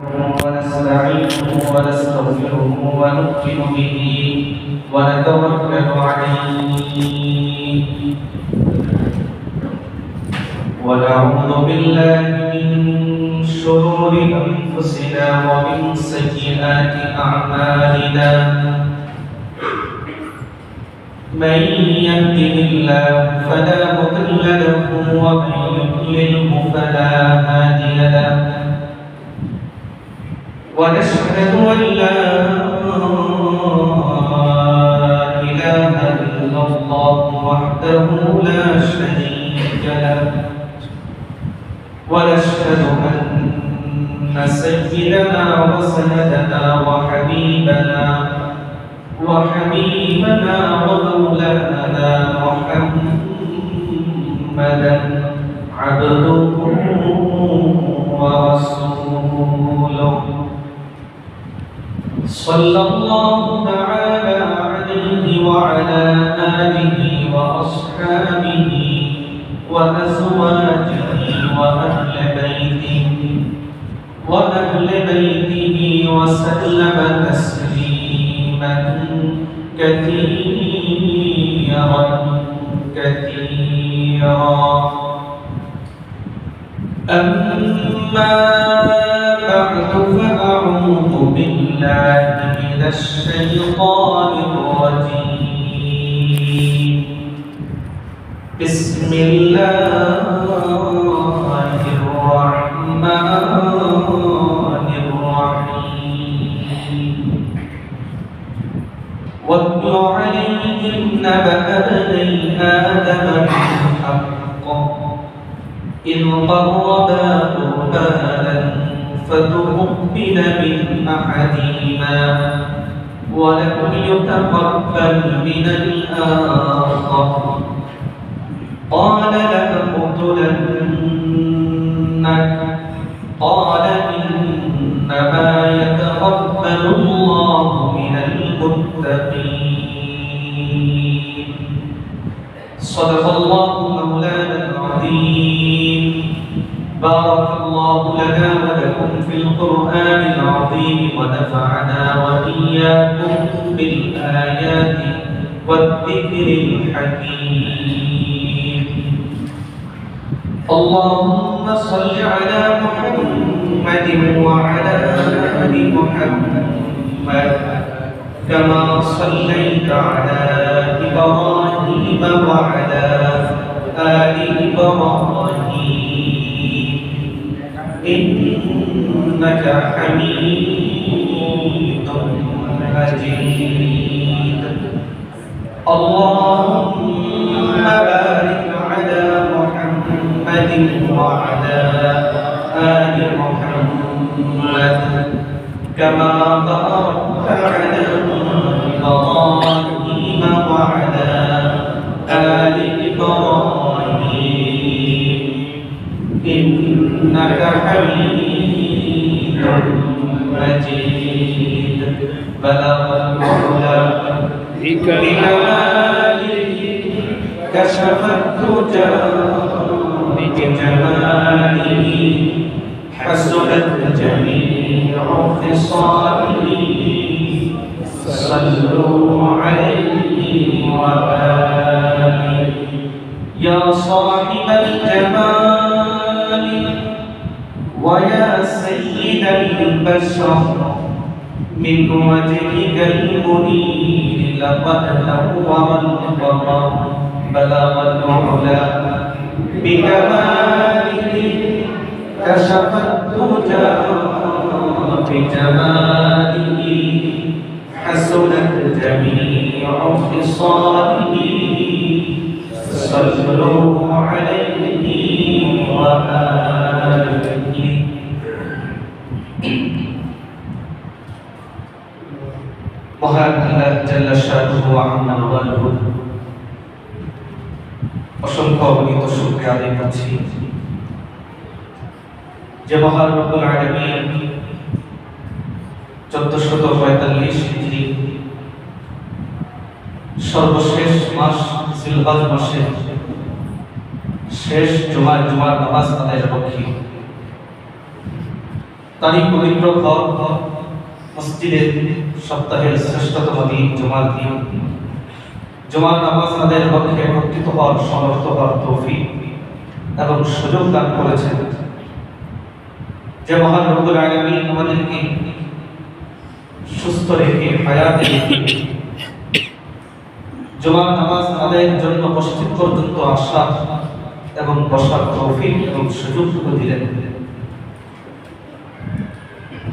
ونستعينه ونستغفره ونؤمن به ونتوكل عليه ونعوذ بالله من شرور أنفسنا ومن سيئات أعمالنا من يهده الله فلا مضل له ومن يضلله فلا هادي له ونشهد أن لا إله إلا الله وحده لا شريك له ونشهد أن سيدنا وسندنا وحبيبنا ومولانا محمدا عبده ورسوله صلى الله تعالى عليه وعلى آله وأصحابه وأزواجه وأهل بيته وسلم تسليما كثيرا أما بعد فأعوذ بالله من الشيطان الرجيم بسم الله الرحمن الرحيم واتل عليهم نبأ بني آدم بالحق إذ قربا قربانا فتقبل من أحدهما ولم يتقبل من الآخر قال لأقتلنك قال إنما يتقبل الله من المتقين صدق الله مولانا العظيم بارك الله لنا ولكم في القرآن العظيم ونفعنا وإياكم بالآيات والذكر الحكيم اللهم صل على محمد وعلى آل محمد كما صليت على إبراهيم وعلى آل إبراهيم إنك حميد مجيد اللهم بارك على محمد وعلى آل محمد كما باركت على إبراهيم وعلى آل إبراهيم إنك حميد مجيد بلغ العلا بكماله كشف الدجى بجماله حسنت جميع خصاله صلوا عليه وآله يا صاحب الجمال ويا سيد البشر من وجهك المنير لقد نور القمر بلغ العلا بكماله كشف الدجى بجماله حسنت جميع خصاله صلوا عليه وآله মহান আল্লাহ জাল্লা শানুহু ওয়া আম্মা ওয়ালহু অসংখ্য অগণিত শুকরিয়া আদায় করছি যে মহান রব্বুল আলামিন 1445 হিজরি সর্বশেষ মাস জিলহজ মাসে শেষ জুমার নামাজ আদায়ের পক্ষে তারই পবিত্র ঘর মসজিদের সপ্তাহের শ্রেষ্ঠতম দিন জুমার দিন, জুমার নামাজ আদায়ের লক্ষ্যে একত্রিত হওয়ার সমর্থ হওয়ার তৌফিক এবং সুযোগ দান করেছেন। যে মহান রব্বুল আলামিন আমাদেরকে সুস্থ রেখে হায়াতে রেখে জুমার নামাজ আদায়ের জন্য মসজিদ পর্যন্ত আসা এবং বসার তৌফিক এবং সুযোগ দিলেন,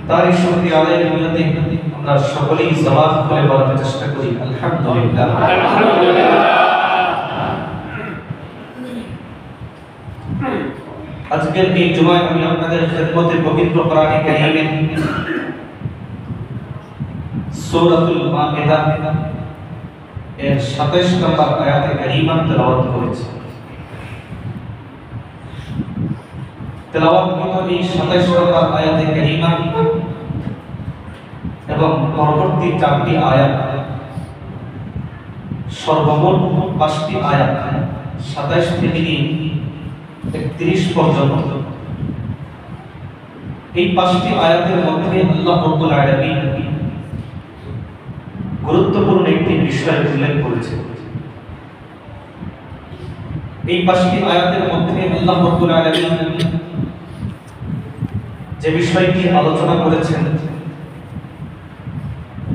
তারই শুকরিয়া আদায়ের নিয়তে আমরা সকলেই জবান খুলে বলার চেষ্টা করি আলহামদুলিল্লাহ। আজকের এই জুমায় আমি আপনাদের খেদমতে পবিত্র কোরআনে কারীমের সূরাতুল মাইদা এর 27 নম্বর আয়াতে কারীমা তেলাওয়াত করেছি। তেলাওয়াতকৃত এই 27 নম্বর আয়াতে কারীমা এবং পরবর্তী 4টি আয়াত, সর্বমোট 5টি আয়াত 27 থেকে 31 পর্যন্ত, এই 5টি আয়াতের মধ্যে আল্লাহ রাব্বুল আলামিন গুরুত্বপূর্ণ একটি বিষয় উল্লেখ করেছেন। এই 5টি আয়াতের মধ্যে আল্লাহ রাব্বুল আলামিন যে বিষয়টি আলোচনা করেছেন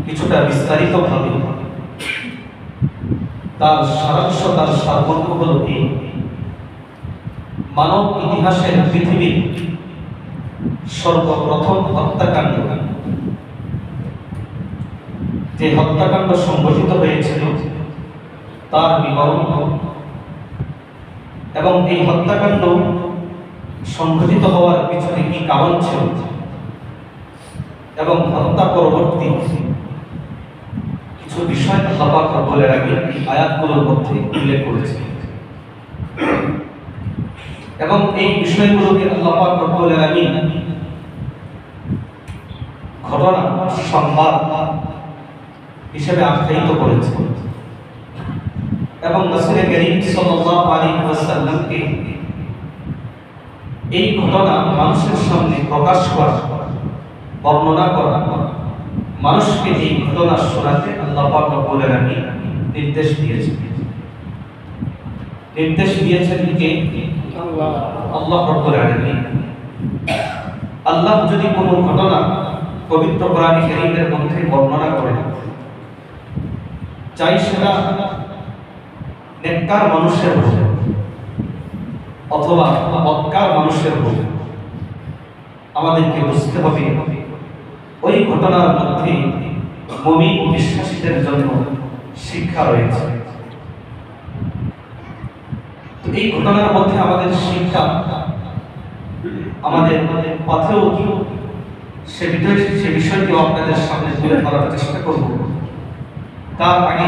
কিছুটা বিস্তারিতভাবে, তার সারাংশ, তার সারমর্ম হল এই: মানব ইতিহাসের পৃথিবীর সর্বপ্রথম হত্যাকাণ্ড, যে হত্যাকাণ্ড সংঘটিত হয়েছিল তার বিবরণ এবং এই হত্যাকাণ্ড সংঘটিত হওয়ার পিছনে কি কারণ ছিল এবং হত্যা পরবর্তী কিছু বিষয় আল্লাহ পাক রব্বুল আলামিন এই আয়াতগুলোর মধ্যে উল্লেখ করেছেন এবং এই বিষয়গুলোকে আল্লাহ পাক রব্বুল আলামিন ঘটনা, সংবাদ হিসেবে আখ্যায়িত করেছেন এবং রাসূল করিম সাল্লাল্লাহু আলাইহি ওয়াসাল্লামকে এই ঘটনা মানুষের সামনে প্রকাশ করা, বর্ণনা করা, মানুষকে এই ঘটনা শোনাতে আল্লাহ পাক রব্বুল আলামিন নির্দেশ দিয়েছেন। নির্দেশ দিয়েছেন কে? আল্লাহ রব্বুল আলামিন। আল্লাহ যদি কোনো ঘটনা পবিত্র কোরআন কারীমের মধ্যে বর্ণনা করেন, চাই সেটা নেককার মানুষের হোক অথবা বদকার মানুষের হোক, আমাদেরকে বুঝতে হবে ওই ঘটনার মধ্যে মুমিন বিশ্বাসীদের জন্য শিক্ষা রয়েছে। তো এই ঘটনার মধ্যে আমাদের শিক্ষা, আমাদের পথেও সে বিষয়টিও আপনাদের সামনে তুলে ধরার চেষ্টা করব। তার আগে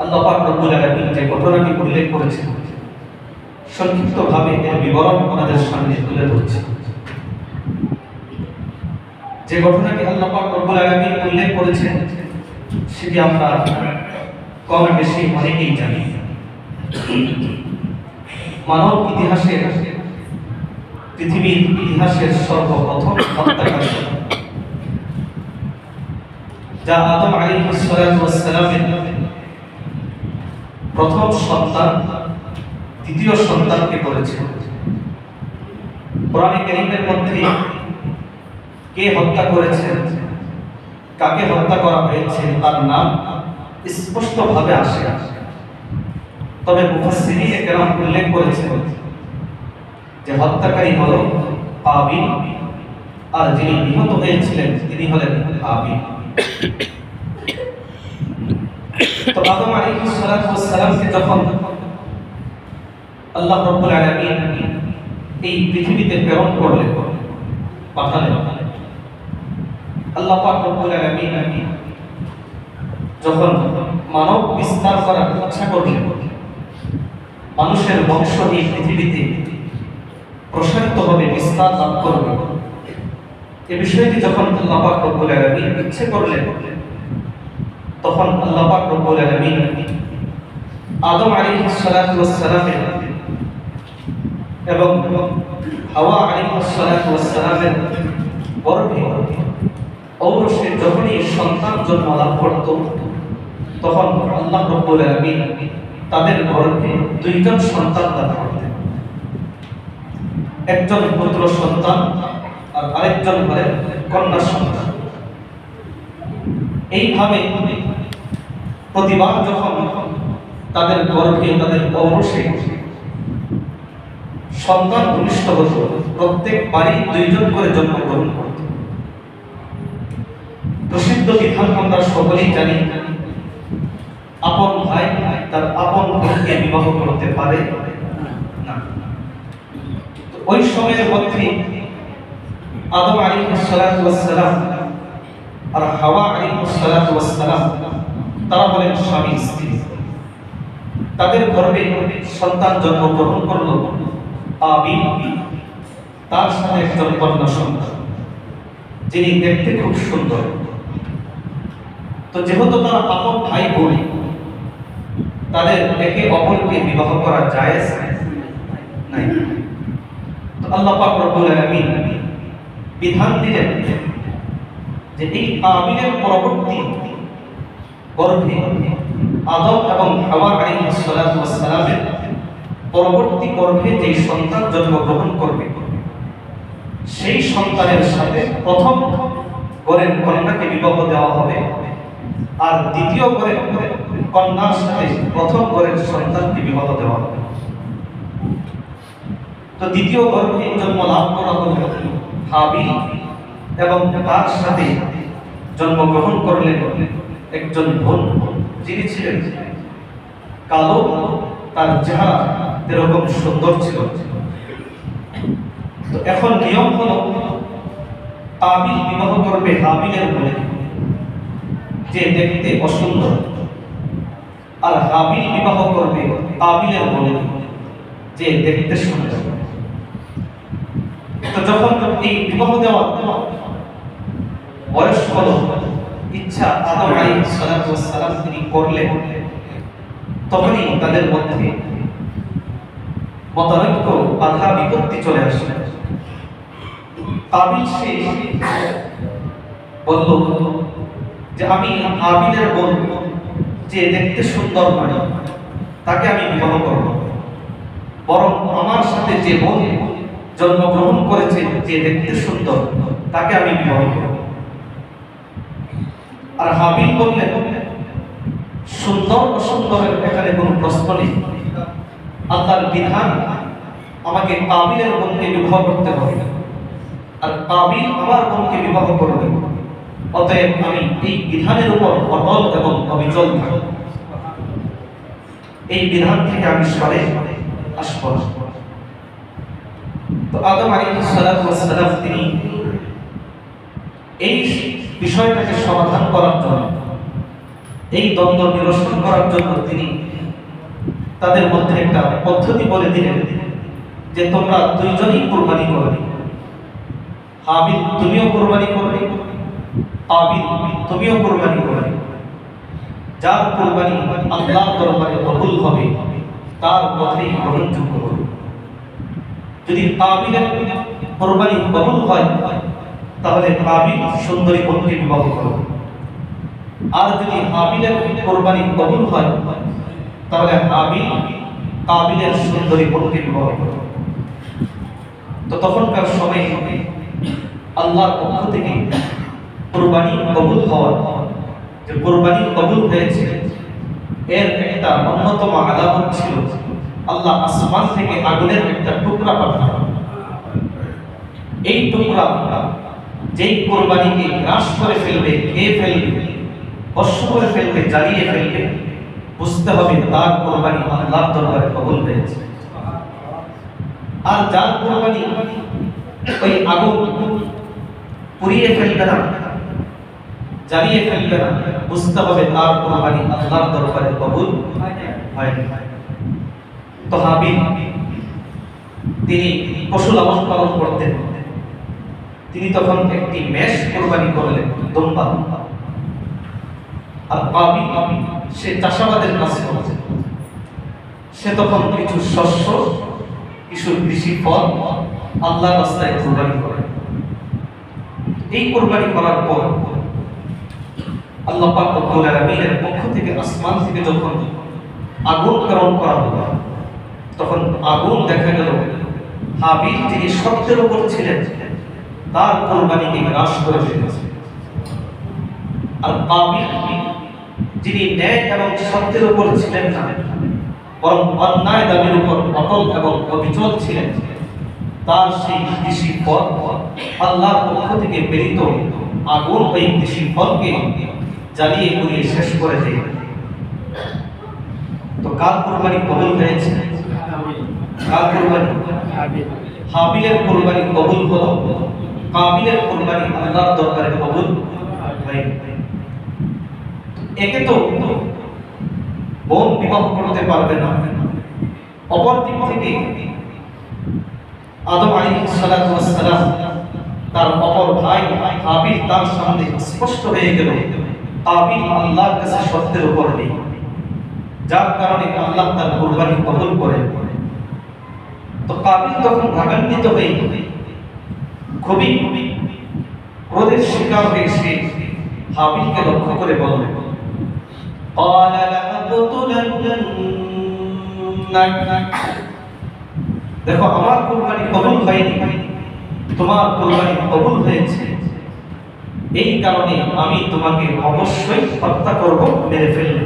আল্লাহ পাক রব্বুল আলামিন যে ঘটনাটি উল্লেখ করেছেন সংক্ষিপ্তভাবে এর বিবরণ আপনাদের সামনে তুলে ধরছি। যে ঘটনাটি আল্লাহ পাক রব্বুল আলামিন উল্লেখ করেছেন সেটি আমরা কম বেশি অনেকেই জানি। মানব ইতিহাসের, পৃথিবীর ইতিহাসের সর্বপ্রথম হত্যাকাণ্ড, যা আদম আলাইহিস সালামের প্রথম সন্তান দ্বিতীয় সন্তানকে করেছে। কোরআন কারীমের মধ্যে কে হত্যা করেছেন, কাকে হত্যা করা হয়েছে তার নাম স্পষ্টভাবে আসে, তবে মুফাসসিরিনে কেরাম উল্লেখ করেছেন যে হত্যাকারী হলো কাবিল আর যিনি নিহত হয়েছিলেন তিনি হলেন হাবিল। তো আদম আলাইহিস সালামকে যখন আল্লাহ রাব্বুল আলামিন এই পৃথিবীতে প্রেরণ করলেন, পাঠালেন, আল্লাহ পাক রব্বুল আলামিন যখন মানব বিস্তার করার ইচ্ছা করলেন, মানুষের বংশ এই পৃথিবীতে প্রসারিত হবে, বিস্তার লাভ করবে, এই বিষয়টি যখন আল্লাহ পাক রব্বুল আলামিন ইচ্ছে করলেন, তখন আল্লাহ পাক রব্বুল আলামিন আদম আলাইহিস সালামের এবং হাওয়া আলাইহিস সালামের গর্ভে ঔরসে যখনই সন্তান জন্ম লাভ করত, তখন আল্লাহ রাব্বুল আলামিন তাদের গর্ভে দুইজন সন্তান দান করতেন। একজন পুত্র সন্তান আর আরেকজন হলেন কন্যা সন্তান। এইভাবে প্রতিবার যখন তাদের গর্ভে, তাদের ঔরসে সন্তান ভূমিষ্ঠ হতো, প্রত্যেক বাড়ি দুইজন করে জন্মগ্রহণ করত। প্রসিদ্ধ বিধান আমরা সকলেই জানি, আপন ভাই তার আপন বোনকে বিবাহ করতে পারে না। ওই সময়ের মধ্যে আদম আলাইহিস সালাতু ওয়াস সালাম আর হাওয়া আলাইহিস সালাতু ওয়াস সালাম তারা হলেন স্বামী স্ত্রী। তাদের গর্ভে সন্তান জন্মগ্রহণ করলো আবিল, তার সাথে একজন কন্যা সন্তান যিনি দেখতে খুব সুন্দর। তো যেহেতু তারা আপন ভাই বোন, তাদের একে অপরকে বিবাহ করা জায়েজ নাই। তো আল্লাহ পাক রব্বুল আলামিন বিধান দিলেন যে এই আবিলের পরবর্তী গর্ভে আদম এবং হাওয়া আলাইহিস সালাতু ওয়াস সালামের পরবর্তী গর্ভে যে সন্তান জন্মগ্রহণ করবে, সেই সন্তানের সাথে প্রথম ঘরের কন্যাকে বিবাহ দেওয়া হবে, আর দ্বিতীয় ঘরের কন্যার সাথে প্রথম ঘরের সন্তানকে বিবাহ দেওয়া হবে। তো দ্বিতীয় গর্ভে জন্ম লাভ করা হলো হাবিল, এবং তার সাথে জন্মগ্রহণ করলেন একজন বোন, যিনি ছিলেন কালো, তার চেহারা এরকম সুন্দর ছিল। তো এখন নিয়ম হলো কাবিল বিবাহ করবে হাবিলের বোনে, যে দেখতে অসুন্দর, আর হাবিল বিবাহ করবে কাবিলের বোনে, যে দেখতে সুন্দর। তো যখন এই বিবাহ দেওয়া বয়স হলো, ইচ্ছা আদম আলাইহিস সালাতু ওয়াস সালাম তিনি করলেন, তখনই তাদের মধ্যে মতানৈক্য, বাধা বিপত্তি চলে আসে। কাবিল সে বলল যে আমি হাবিলের বোন, যে দেখতে সুন্দর নয়, তাকে আমি বিবাহ করব, বরং আমার সাথে যে বোন জন্মগ্রহণ করেছে, যে দেখতে সুন্দর, তাকে আমি বিবাহ করব। আর হাবিল বললেন সুন্দর অসুন্দরের এখানে কোনো প্রশ্ন নেই, আল্লাহর বিধান আমাকে কাবিলের বোনকে বিবাহ করতে হবে, আর কাবিল আমার বোনকে বিবাহ করবে। অতএব আমি এই বিধানের উপর অটল এবং অবিচল থাকব, এই বিধান থেকে আমি সরে আসব না। তো আদম আলাইহিস সালাতু ওয়াস সালাম তিনি এই বিষয়টাকে সমাধান করার জন্য, এই দ্বন্দ্ব নিরসন করার জন্য তিনি তাদের মধ্যে একটা পদ্ধতি বলে দিলেন যে তোমরা দুইজনই কুরবানি করবে। হাবিল তুমিও কুরবানি করবে, কাবিল তুমিও কুরবানি করবে। যার কুরবানি আল্লাহর দরবারে কবুল হবে, তার পথেই গ্রহণযোগ্য হবে। যদি কাবিলের কুরবানি কবুল হয়, তাহলে কাবিল সুন্দরী বোনকে বিবাহ করবে, আর যদি হাবিলের কুরবানি কবুল হয়, তাহলে হাবিল কাবিলের সুন্দরী বোনকে বিবাহ করবে। তো তখনকার সময় আল্লাহর পক্ষ থেকে কুরবানি কবুল হওয়ার, যে কুরবানি কবুল হয়েছে, এর একটা অন্যতম আলামত ছিল আল্লাহ আসমান থেকে আগুনের একটা টুকরা পাঠান। এই টুকরা যেই কুরবানিকে গ্রাস করে ফেলবে, খেয়ে ফেলবে, ভস্ম করে ফেলবে, জ্বালিয়ে ফেলবে, বুঝতে হবে তার কুরবানি আল্লাহর দরবারে কবুল হয়েছে। আর যার কুরবানি ওই আগুন পুড়িয়ে ফেলবে না, জ্বালিয়ে ফেলবে না, বুঝতে হবে তার কুরবানি আল্লাহর দরবারে কবুল হয়নি। তো হাবিল তিনি পশু লালন পালন করতেন, তিনি তখন একটি মেষ কুরবানি করলেন, দুম্বা। আর কাবিল সে চাষাবাদের কাজ করছে, সে তখন কিছু শস্য, কিছু কৃষি ফল আল্লাহর রাস্তায় কুরবানি করে। এই কুরবানি করার পর আল্লাহ পাক রব্বুল আলামিনের পক্ষ থেকে আসমান থেকে যখন আগুন প্রেরণ করা হলো, তখন আগুন দেখা গেল হাবিল যিনি সত্যের উপর ছিলেন তার কুরবানিকে গ্রাস করে ফেলেছে, আর কাবিল যিনি ন্যায় এবং সত্যের উপর ছিলেন না বরং অন্যায় দাবির উপর অটল এবং অবিচল ছিলেন, তার সেই কৃষি ফল আল্লাহর পক্ষ থেকে প্রেরিত আগুন ওই কৃষি ফলকে জ্বালিয়ে পুড়িয়ে শেষ করে দেয়। তো কার কুরবানি কবুল হয়েছে? কার কুরবানি? হাবিলের কুরবানি কবুল হলো, কাবিলের কুরবানি আল্লাহর দরবারে কবুল হয়নি। একে তো বোন বিবাহ করতে পারবে না, অপর দিক থেকে আদম আলাইহিস সালাতু ওয়াস সালাম তার অপর ভাই হাবিল তার সামনে স্পষ্ট হয়ে গেল কাবিল আল্লাহর কাছে সত্যের উপর নেই, যার কারণে আল্লাহ তার কুরবানি কবুল করেন। তো কাবিল তখন রাগান্বিত হয়ে খুবই ক্রোধের শিকার হয়ে সে হাবিলকে লক্ষ্য করে বলল, দেখো আমার কুরবানি কবুল হয়নি, তোমার কুরবানি কবুল হয়েছে, এই কারণে আমি তোমাকে অবশ্যই হত্যা করব, মেরে ফেলব।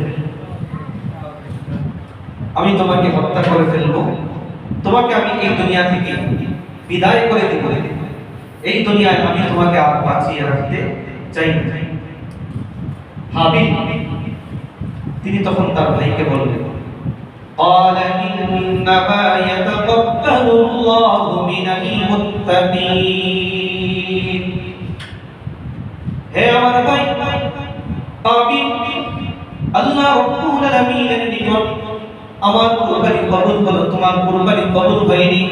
আমি তোমাকে হত্যা করে ফেলব, তোমাকে আমি এই দুনিয়া থেকে বিদায় করে দেব, এই দুনিয়ায় আমি তোমাকে আর বাঁচিয়ে রাখতে চাই না। হাবিল তিনি তখন তার ভাইকে বললেন, قال إنما يتقبل الله من المتقين। হে আমার ভাই কাবিল, আল্লাহ রাব্বুল আলামিনের নিকট আমার কুরবানি কবুল হলো, তোমার কুরবানি কবুল হয়নি।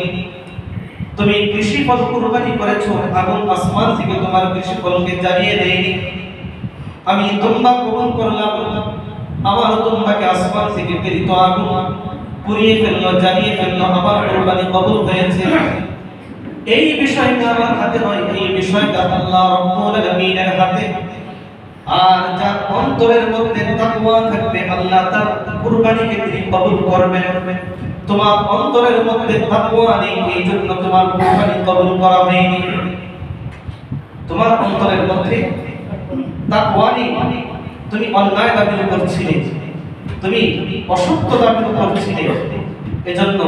তুমি কৃষি ফল কুরবানি করেছো, আগুন আসমান থেকে তোমার কৃষি ফলকে জ্বালিয়ে দেয়নি। আমি তোমরা কবুল করলাম, আমার তোমাকে আসমান থেকে প্রেরিত আগুন পুড়িয়ে ফেললো, জ্বালিয়ে ফেললো, আমার কুরবানি কবুল হয়েছে। এই বিষয়টা আমার হাতে নয়, এই বিষয়টা আল্লাহ রাব্বুল আলামিনের হাতে। আর যার অন্তরের মধ্যে তাকওয়া থাকবে আল্লাহ তার কুরবানিকে তিনি কবুল করবেন। তোমার অন্তরের মধ্যে তাকওয়া নেই, এই জন্য তোমার কুরবানি কবুল করা হয়নি। তোমার অন্তরের মধ্যে তাকওয়া নেই, তুমি অন্যায় দাবির উপর ছিলে, তুমি অসত্য দাবির উপর ছিলে, এজন্য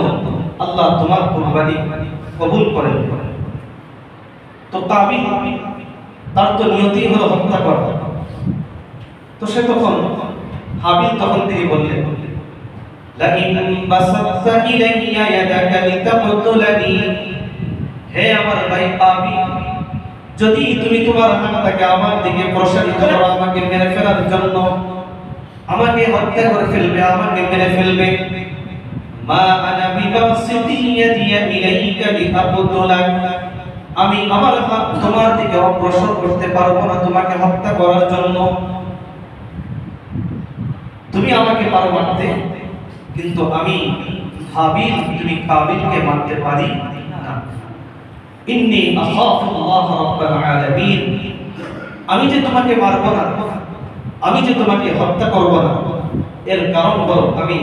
আল্লাহ তোমার কুরবানি কবুল করেন। তো কাবিল তার তো নিয়তি হলো হত্যা করা, তো সে তখন হাবিল তখন তিনি বললেন, লাইন বাসাতা ইলাইয়া ইয়াদাকা লিতাকতুলানি। হে আমার ভাই কাবিল, যদি তুমি তোমার হাতটাকে আমার দিকে প্রসারিত করো আমাকে মেরে ফেলার জন্য, আমাকে হত্যা করে ফেলবে, আমাকে মেরে ফেলবে, মা আনা বিবাসিতি ইয়াদিয়া ইলাইকা লিআবতুলাক, আমি আমার হাত তোমার দিকে অগ্রসর করতে পারবো না তোমাকে হত্যা করার জন্য। তুমি আমাকে পারো মারতে, কিন্তু আমি হাবিল, তুমি কাবিলকে মারতে পারি না। ইন্নী আখাফুল্লাহ রাব্বাল আলামিন, আমি যে তোমাকে মারবো না, আমি যে তোমাকে হত্যা করব না, এর কারণ হলো আমি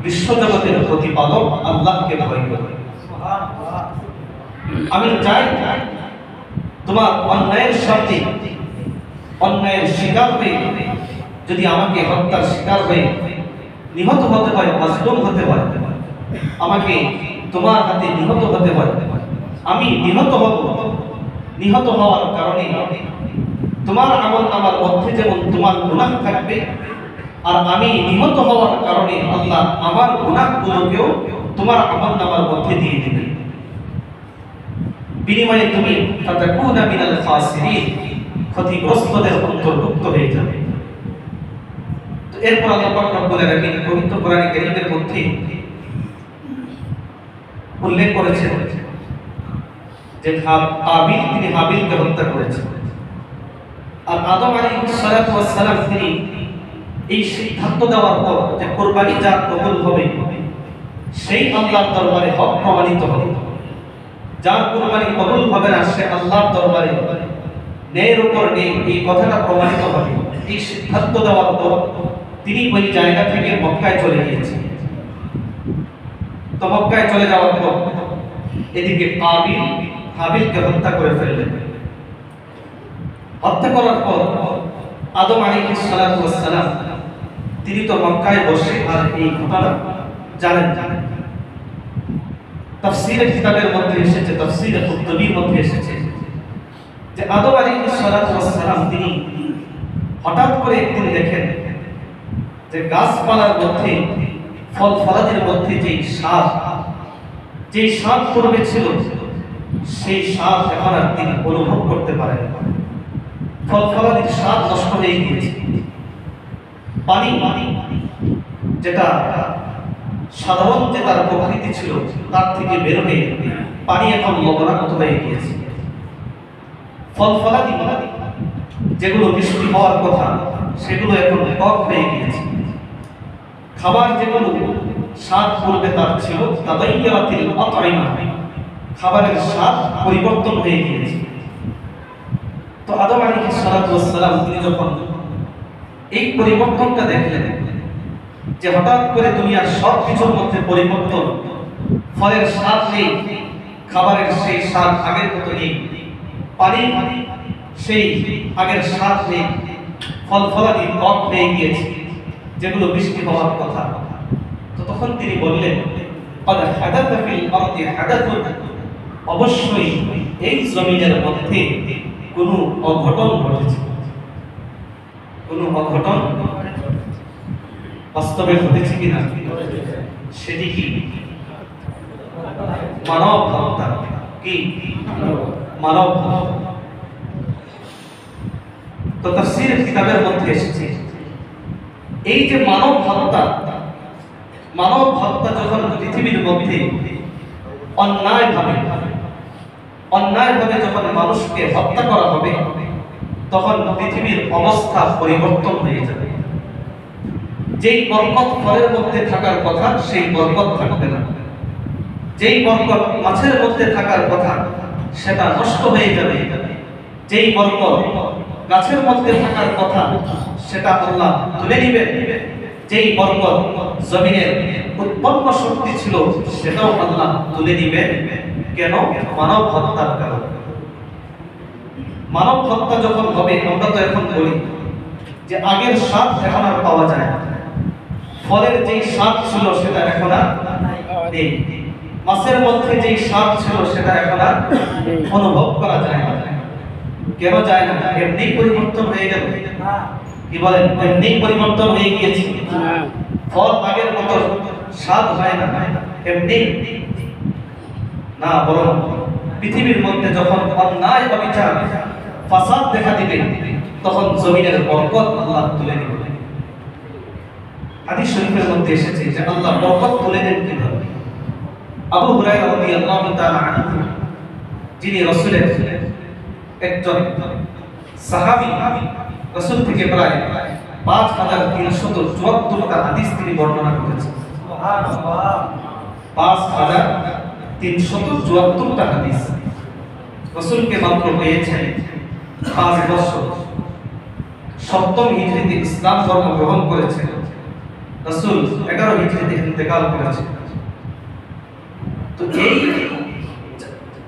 বিশ্বজগতের প্রতিপালক আল্লাহকে ভয় করি। আমি চাই তোমার অন্যায়ের সাথে অন্যায়ের শিকার হয়ে যদি আমাকে হত্যার শিকার হয়ে নিহত হতে হয়, মাজলুম হতে হয়, আমাকে তোমার হাতে নিহত হতে হয়, আমি নিহত হব। নিহত হওয়ার কারণে তোমার আমল আমার মধ্যে যেমন তোমার গুনাহ থাকবে, আর আমি নিহত হওয়ার কারণে আল্লাহ আমার গুনাহগুলোকেও তোমার আমল নামার মধ্যে দিয়ে দিবেন। বিনিময়ে তুমি ফাতাকুনা মিনাল খাসিরিন, ক্ষতিগ্রস্তদের অন্তর্ভুক্ত হয়ে যাবে। তো এরপর আল্লাহ পাক রব্বুল আলামিন পবিত্র কোরআনে কারীমের মধ্যে উল্লেখ করেছেন যে কাবিল তিনি হাবিলকে হত্যা করেছেন, আর আদম আলাইহিস সালাতু ওয়াস সালাম তিনি এই সিদ্ধান্ত দেওয়ার পর যে কুরবানি যার কবুল হবে সেই আল্লাহর দরবারে হক প্রমাণিত হবে, যার কুরবানি কবুল হবে না সে আল্লাহর দরবারে ন্যায়ের উপর নেই, এই কথাটা প্রমাণিত হবে, এই সিদ্ধান্ত দেওয়ার পর তিনি ওই জায়গা থেকে মক্কায় চলে গিয়েছেন। তো মক্কায় চলে যাওয়ার পর এদিকে কাবিল হাবিলকে হত্যা করে ফেললেন। হত্যা করার পর আদম আলাইহিস সালাতু ওয়াস সালাম তিনি তো মক্কায় বসে আর এই ঘটনা জানেন। তাফসীরের কিতাবের মধ্যে এসেছে, তাফসীরে কুরতুবীর মধ্যে এসেছে যে আদম আলাইহিস সালাতু ওয়াস সালাম তিনি হঠাৎ করে একদিন দেখেন যে গাছপালার মধ্যে, ফল ফলাদির মধ্যে যেই স্বাদ পূর্বে ছিল সেই স্বাদ এখন আর তিনি অনুভব করতে পারেন। ফল ফলাদির স্বাদ নষ্ট হয়ে গিয়েছে। পানি যেটা সাধারণ যে তার প্রকৃতি ছিল তার থেকে বের হয়ে পানি এখন লবণাক্ত হয়ে গিয়েছে। ফল ফলাদি যেগুলো মিষ্টি হওয়ার কথা সেগুলো এখন টক হয়ে গিয়েছে। খাবার যেগুলো স্বাদ পূর্বে তার ছিল তাদাইয়াতিল আতঈমা, খাবারের স্বাদ পরিবর্তন হয়ে গিয়েছে। তো আদম আলাইহিস সালাতু ওয়াস সালাম তিনি যখন এই পরিবর্তনটা দেখলেন যে হঠাৎ করে দুনিয়ার সব কিছুর মধ্যে পরিবর্তন, ফলের স্বাদ নেই, খাবারের সেই স্বাদ আগের মতো নেই, পানি সেই আগের স্বাদ নেই, ফল ফলাদি টক হয়ে গিয়েছে যেগুলো বৃষ্টি হওয়ার কথা। তো তখন তিনি বললেন ক্বাদ হাদাথা ফিল আরদি হাদাথুন, অবশ্যই এই জমিনের মধ্যে কোনো অঘটন ঘটেছে। কোনো অঘটন বাস্তবে ঘটেছে কিনা? সেটি কি? মানব হত্যা। কি? মানব হত্যা। তো তাফসীরের কিতাবের মধ্যে এসেছে এই যে মানব হত্যা যখন পৃথিবীর মধ্যে অন্যায়ভাবে যখন মানুষকে হত্যা করা হবে তখন পৃথিবীর অবস্থা পরিবর্তন হয়ে যাবে। যেই বরকত ফলের মধ্যে থাকার কথা সেই বরকত থাকবে না, যেই বরকত মাছের মধ্যে থাকার কথা সেটা নষ্ট হয়ে যাবে, যেই বরকত গাছের মধ্যে থাকার কথা সেটা আল্লাহ তুলে নেবেন, যেই বরকত জমিনের উৎপন্ন শক্তি ছিল সেটাও আল্লাহ তুলে নেবেন। কেন? মানব হত্যার কারণে। মানব হত্যা যখন হবে, আমরা তো এখন বলি যে আগের স্বাদ এখন আর পাওয়া যায় না, ফলের যেই স্বাদ ছিল সেটা এখন আর নেই, মাছের মধ্যে যেই স্বাদ ছিল সেটা এখন আর অনুভব করা যায় না। কেন যায় না? এমনি পরিবর্তন হয়ে গেল। কি বলেন? এমনি পরিবর্তন হয়ে গিয়েছে। ফল আগের মতো স্বাদ হয় না এমনি না, বরং পৃথিবীর মধ্যে যখন অন্যায় অবিচার ফাসাদ দেখা দিবে তখন জমিনের বরকত আল্লাহ তুলে নেবেন। হাদিস শরীফের মধ্যে এসেছে যে আল্লাহ বরকত তুলে নেন কিভাবে। আবু হুরায়রা রাদিয়াল্লাহু তাআলা আনহু, যিনি রাসূলের একজন সাহাবী, রাসূল থেকে প্রায় 5374টা হাদিস তিনি বর্ণনা করেছেন। সুবহানাল্লাহ, 5374টা হাদিস। রাসূলকে মাত্র পেয়েছেন 5 বছর। 7ম হিজরিতে ইসলাম ধর্ম গ্রহণ করেছেন। রাসূল 11 হিজরিতে ইন্তেকাল করেছেন। তো এই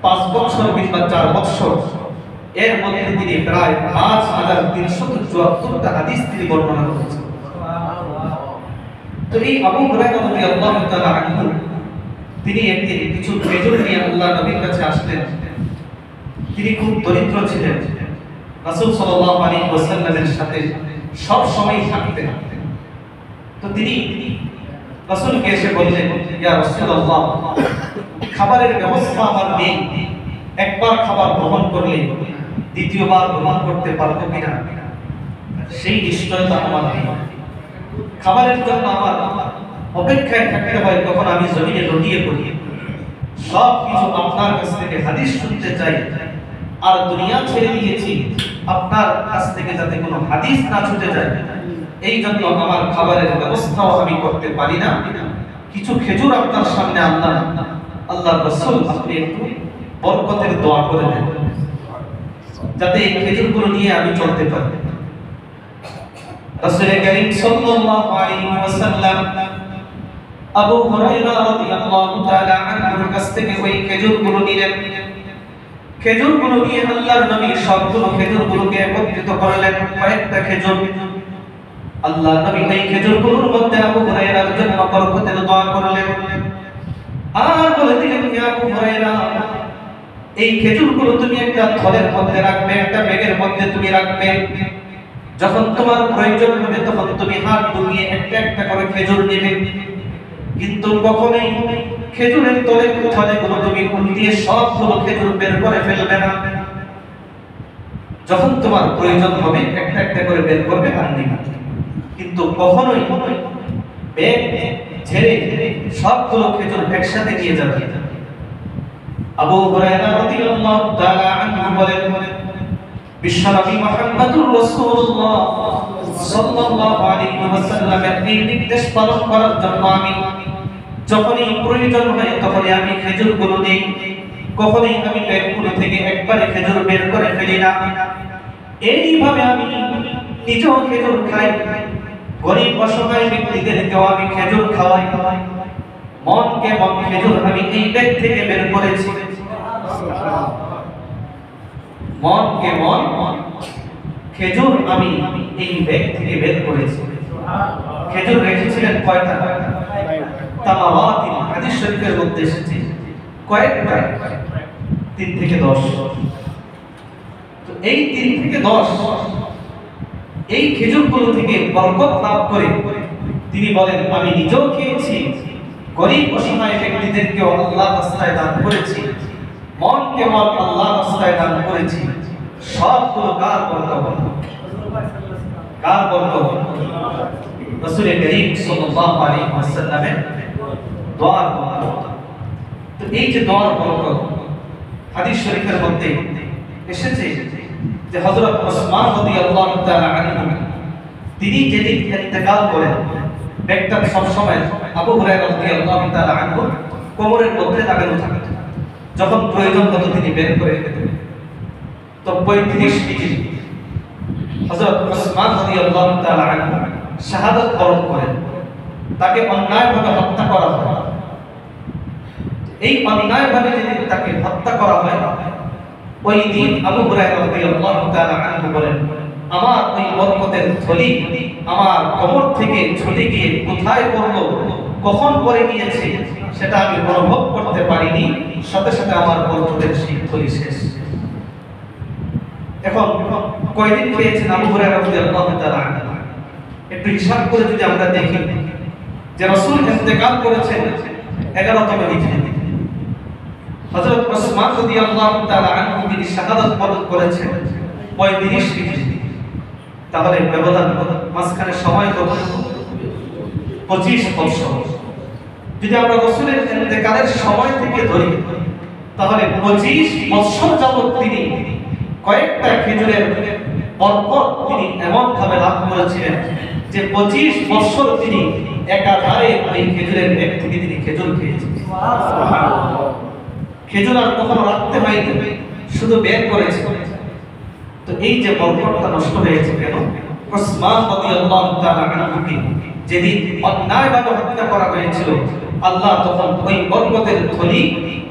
5 বছর কিংবা 4 বছর এর মধ্যে তিনি প্রায় 5374টা হাদিস তিনি বর্ণনা করেছেন। তো এই আবু হুরায়রা রাদিয়াল্লাহু তাআলা আনহু তিনি একদিন কিছু খেজুর নিয়ে আল্লাহর নবীর কাছে আসলেন। তিনি খুব দরিদ্র ছিলেন, রাসূল সাল্লাল্লাহু আলাইহি ওয়াসাল্লামের সাথে সব সময় থাকতেন। তো তিনি রাসূলকে এসে বললেন, ইয়া রাসূলুল্লাহ, খাবারের ব্যবস্থা আমার নেই, একবার খাবার গ্রহণ করলে দ্বিতীয়বার গ্রহণ করতে পারবো কিনা সেই নিশ্চয়তা আমার নেই। খাবারের জন্য আমার অপেক্ষায় থাকতে হয়, তখন আমি জমিনে লুটিয়ে পড়ি, সব কিছু আপনার কাছ থেকে হাদিস শুনতে চাই, আর দুনিয়া ছেড়ে দিয়েছি আপনার কাছ থেকে যাতে কোনো হাদিস না ছুটে যায়, এই জন্য আমার খাবারের ব্যবস্থাও আমি করতে পারি না। কিছু খেজুর আপনার সামনে আনলাম, আল্লাহর রাসূল আপনি একটু বরকতের দোয়া করে দেন যাতে এই খেজুরগুলো নিয়ে আমি চলতে পারি। রাসূল করিম সাল্লাল্লাহু আলাইহি ওয়াসাল্লাম আবু হুরায়রা রাদিয়াল্লাহু তাআলা আনহুর কাছ থেকে ওই খেজুরগুলো নিলেন। খেজুরগুলো নিয়ে আল্লাহর নবী সবগুলো খেজুরগুলোকে একত্রিত করলেন, কয়েকটা খেজুর। আল্লাহর নবী এই খেজুরগুলোর মধ্যে আবু হুরায়রার জন্য বরকতের দোয়া করলেন আর বলে দিলেন, ইয়া আবু হুরায়রা, এই খেজুরগুলো তুমি একটা থলের মধ্যে রাখবে, একটা ব্যাগের মধ্যে তুমি রাখবে। যখন তোমার প্রয়োজন হবে তখন তুমি হাত ঢুকিয়ে একটা একটা করে খেজুর নেবে, কিন্তু কখনোই খেজুরের থলেগুলো তুমি উল্টিয়ে সবগুলো খেজুর বের করে ফেলবে না। যখন তোমার প্রয়োজন হবে একটা একটা করে বের করবে আর নিবে, কিন্তু কখনোই ব্যাগ ছেড়ে সবগুলো খেজুর একসাথে নিয়ে যাবে। আবু হুরায়রা রাদিয়াল্লাহু তাআলা আনহু বলেন, বিশ্বনবী মুহাম্মদুর রাসূলুল্লাহ সাল্লাল্লাহু আলাইহি ওয়াসাল্লামের এই নির্দেশ পালন করার জন্য আমি যখনই প্রয়োজন হয় তখনই আমি খেজুরগুলো নেই, কখনোই আমি ব্যাগগুলো থেকে একবারে খেজুর বের করে ফেলি না। এইভাবে আমি নিজেও খেজুর খাই, গরিব অসহায় ব্যক্তিদেরকেও আমি খেজুর খাওয়াই। মনকে মন খেজুর আমি এই ব্যাগ থেকে বের করেছি, মনকে মন খেজুর আমি এই ব্যাগ থেকে বের করেছি। খেজুর রেখেছিলেন কয়টা? তামাওয়াতি, হাদিস শরীফের মধ্যে এসেছে কয়েকটা, 3 থেকে 10। তো এই 3 থেকে 10 এই খেজুরগুলো থেকে বরকত লাভ করে তিনি বলেন, আমি নিজেও খেয়েছি, গরিব অসহায় ব্যক্তিদেরকেও আল্লাহর রাস্তায় দান করেছি, মনকে মন আল্লাহর রাস্তায় দান করেছি। সবগুলো কার বরকত? কার বরকত? রাসূল করিম সাল্লাল্লাহু আলাইহি ওয়াসাল্লামের দোয়ার বরকত। তো এই যে দোয়ার বরকত হাদিস শরীফের মধ্যে এসেছে যে হযরত ওসমান রাদিয়াল্লাহু তাআলা আনহু তিনি যেদিন ইন্তেকাল করেন, ব্যাগটা সব সময় আবু হুরায়রা রাদিয়াল্লাহু তাআলা আনহু কোমরের মধ্যে লাগানো থাকত, যখন প্রয়োজন হতো তিনি বের করে দিতেন। তো 35 হিজরি হযরত ওসমান রাদিয়াল্লাহু তাআলা আনহু শাহাদাত বরণ করেন, তাকে অন্যায়ভাবে হত্যা করা হয়। এই অন্যায়ভাবে যেদিন তাকে হত্যা করা হয়, ওই দিন আবু হুরায়রা রাদিয়াল্লাহু তাআলা আনহু বলেন, আমার ওই বরকতের থলি আমার কোমর থেকে ছুটে গিয়ে কোথায় পড়লো, কখন পড়ে গিয়েছে সেটা আমি অনুভব করতে পারিনি, সাথে সাথে আমার বরকতের সেই থলি শেষ। এখন কয়দিন খেয়েছেন আবু হুরায়রা রাদিয়াল্লাহু তাআলা আনহু? একটু হিসাব করে যদি আমরা দেখি যে রাসূল ইন্তেকাল করেছেন 11তম হিজরিতে, হযরত ওসমান রাদিয়াল্লাহু তাআলা আনহু তিনি শাহাদাত বরণ করেছেন 35 হিজরিতে। তাহলে ব্যবধান মাঝখানে সময় কত? 25 বছর। যদি আমরা রাসূলের ইন্তেকালের সময় থেকে ধরি তাহলে 25 বছর যাবত তিনি কয়েকটা খেজুরের বরকত তিনি এমন ভাবে লাভ করেছিলেন যে 25 বছর তিনি একাধারে এই খেজুরের ব্যাগ থেকে তিনি খেজুর খেয়েছেন। খেজুর আর কখনো রাখতে হয়নি, শুধু বের করেছে। তো এই যে বরকতটা নষ্ট হয়েছে কেন? ওসমান রাদিয়াল্লাহু তাআলা আনহুকে যেদিন অন্যায়ভাবে হত্যা করা হয়েছিল, আল্লাহ তখন ওই বরকতের থলি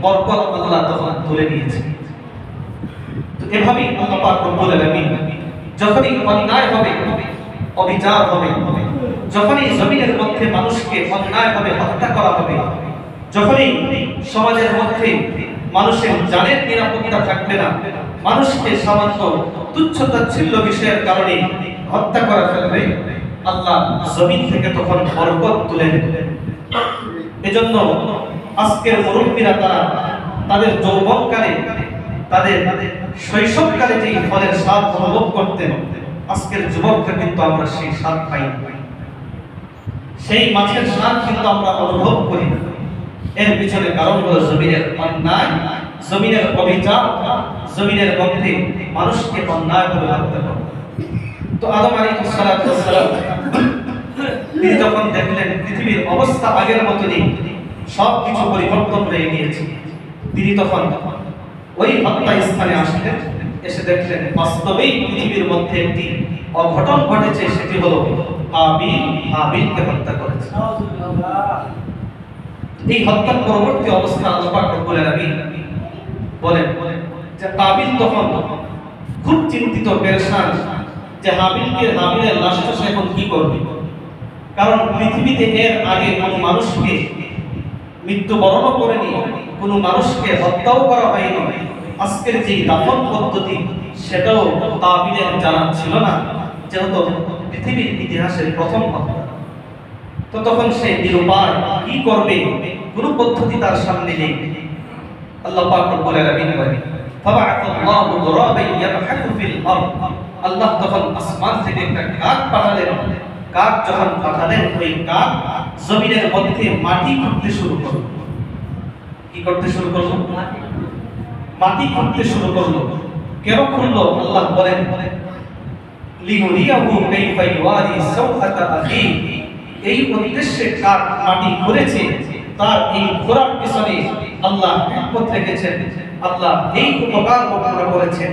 বরকত আল্লাহ তখন তুলে নিয়েছে। তো এভাবেই আল্লাহ পাক রব্বুল আলামিন যখনই অন্যায় হবে, অবিচার হবে, যখনই জমিনের মধ্যে মানুষকে অন্যায়ভাবে হত্যা করা হবে, যখনই সমাজের মধ্যে মানুষের জানের নিরাপত্তা থাকবে না, মানুষকে সামান্য তুচ্ছ-তাচ্ছিল্য বিষয়ের কারণে হত্যা করা ফেলবে, আল্লাহ জমিন থেকে তখন বরকত তুলে নেবেন। এজন্য আজকের মুরব্বীরা তারা তাদের যৌবনকালে, তাদের শৈশবকালে যে ফলের স্বাদ অনুভব করতেন, আজকের যুবকরা কিন্তু আমরা সেই স্বাদ পাই না, সেই মাছের স্বাদ কিন্তু আমরা অনুভব করি না। এর পিছনে কারণ হলো জমিনের অন্যায়, জমিনের অবিচার, জমিনের মধ্যে মানুষকে অন্যায়ভাবে হত্যা করা। তো আদম আলাইহিস সালাতু ওয়াস সালাম তিনি যখন দেখলেন পৃথিবীর অবস্থা আগের মতো নেই, সবকিছু পরিবর্তন হয়ে গিয়েছে, তিনি তখন ওই হত্যা স্থানে আসলেন এসে দেখলেন বাস্তবেই পৃথিবীর মধ্যে একটি অঘটন ঘটেছে, সেটি হলো কাবিল হাবিলকে হত্যা করেছে। এই হত্যার পরবর্তী অবস্থা আল্লাহ পাক রব্বুল আলামিন বলেন যে কাবিল তখন খুব চিন্তিত পেরেশান যে হাবিলের লাশটা সে এখন কি করবে। কারণ পৃথিবীতে এর আগে কোনো মানুষকে মৃত্যুবরণও করেনি, কোনো মানুষকে হত্যাও করা হয়নি। আজকের যে দাফন পদ্ধতি সেটাও কাবিলের জানা ছিল না, যেহেতু পৃথিবীর ইতিহাসের প্রথম হত্যা। তো তখন সে নিরুপায়, কি করবে, কোনো পদ্ধতি তার সামনে নেই। আল্লাহ পাক রব্বুল আলামিন বলেন ফাবাআথাল্লাহু গুরাবান ইয়াবহাথু ফিল আরদ, আল্লাহ তখন আসমান থেকে একটা কাক পাঠালেন। কাক যখন পাঠালেন, ওই কাক জমিনের মধ্যে মাটি খুঁড়তে শুরু করলো। কি করতে শুরু করলো? মাটি খুঁড়তে শুরু করলো। কেন খুঁড়লো? আল্লাহ বলেন লিউরিয়াহু কাইফা ইওয়ারি সাওআতা আখি, এই উদ্দেশ্যে কাক মাটি খুঁড়েছে। তার এই খোরাক পিছনে আল্লাহ হিকমত রেখেছেন, আল্লাহ এই উপকার বর্ণনা করেছেন